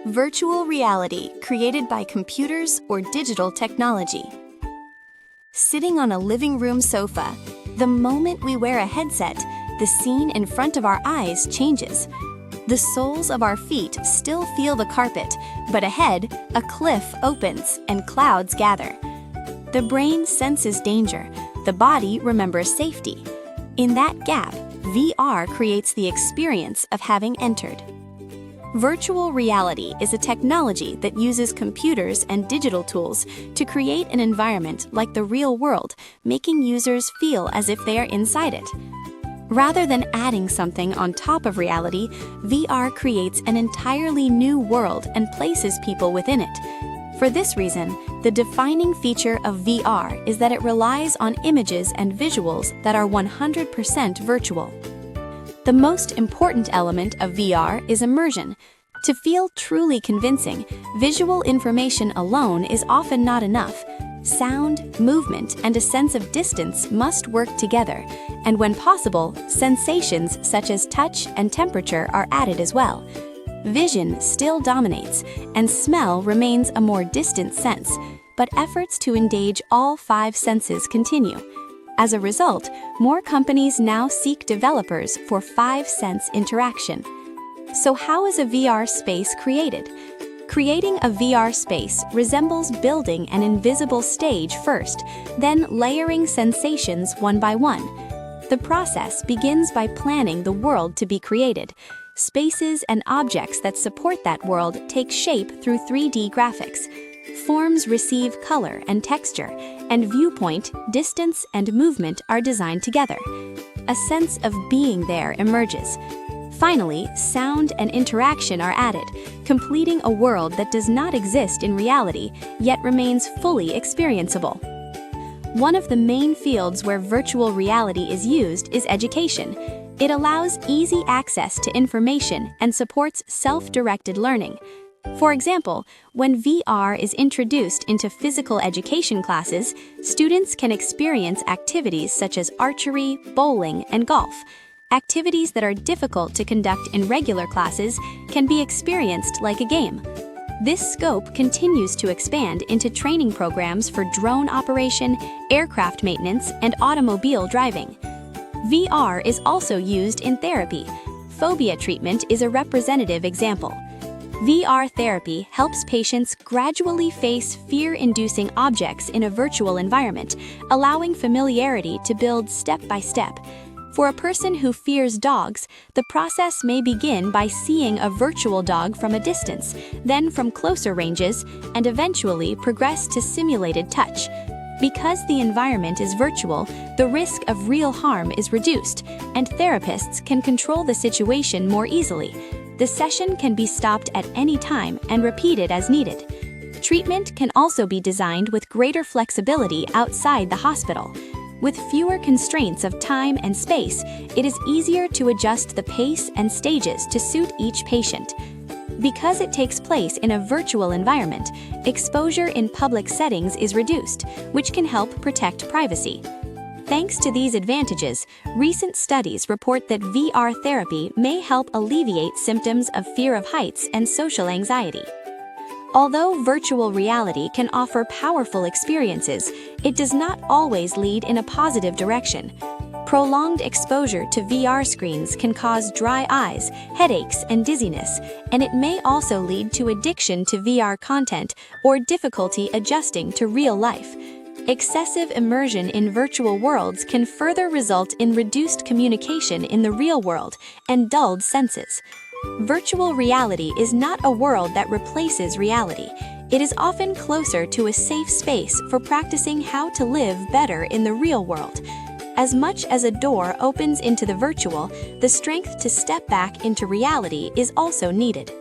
Virtual reality created by computers or digital technology. Sitting on a living room sofa, the moment we wear a headset, the scene in front of our eyes changes. The soles of our feet still feel the carpet, but ahead, a cliff opens and clouds gather. The brain senses danger, the body remembers safety. In that gap, VR creates the experience of having entered. Virtual reality is a technology that uses computers and digital tools to create an environment like the real world, making users feel as if they are inside it. Rather than adding something on top of reality, VR creates an entirely new world and places people within it. For this reason, the defining feature of VR is that it relies on images and visuals that are 100% virtual. The most important element of VR is immersion. To feel truly convincing, visual information alone is often not enough. Sound, movement, and a sense of distance must work together, and when possible, sensations such as touch and temperature are added as well. Vision still dominates, and smell remains a more distant sense, but efforts to engage all 5 senses continue. As a result, more companies now seek developers for 5-sense interaction. So how is a VR space created? Creating a VR space resembles building an invisible stage first, then layering sensations one by one. The process begins by planning the world to be created. Spaces and objects that support that world take shape through 3D graphics. Forms receive color and texture, and viewpoint, distance, and movement are designed together. A sense of being there emerges. Finally, sound and interaction are added, completing a world that does not exist in reality, yet remains fully experienceable. One of the main fields where virtual reality is used is education. It allows easy access to information and supports self-directed learning. For example, when VR is introduced into physical education classes, students can experience activities such as archery, bowling, and golf. Activities that are difficult to conduct in regular classes can be experienced like a game. This scope continues to expand into training programs for drone operation, aircraft maintenance, and automobile driving. VR is also used in therapy. Phobia treatment is a representative example. VR therapy helps patients gradually face fear-inducing objects in a virtual environment, allowing familiarity to build step by step. For a person who fears dogs, the process may begin by seeing a virtual dog from a distance, then from closer ranges, and eventually progress to simulated touch. Because the environment is virtual, the risk of real harm is reduced, and therapists can control the situation more easily. The session can be stopped at any time and repeated as needed. Treatment can also be designed with greater flexibility outside the hospital. With fewer constraints of time and space, it is easier to adjust the pace and stages to suit each patient. Because it takes place in a virtual environment, exposure in public settings is reduced, which can help protect privacy. Thanks to these advantages, recent studies report that VR therapy may help alleviate symptoms of fear of heights and social anxiety. Although virtual reality can offer powerful experiences, it does not always lead in a positive direction. Prolonged exposure to VR screens can cause dry eyes, headaches, and dizziness, and it may also lead to addiction to VR content or difficulty adjusting to real life. Excessive immersion in virtual worlds can further result in reduced communication in the real world and dulled senses. Virtual reality is not a world that replaces reality. It is often closer to a safe space for practicing how to live better in the real world. As much as a door opens into the virtual, the strength to step back into reality is also needed.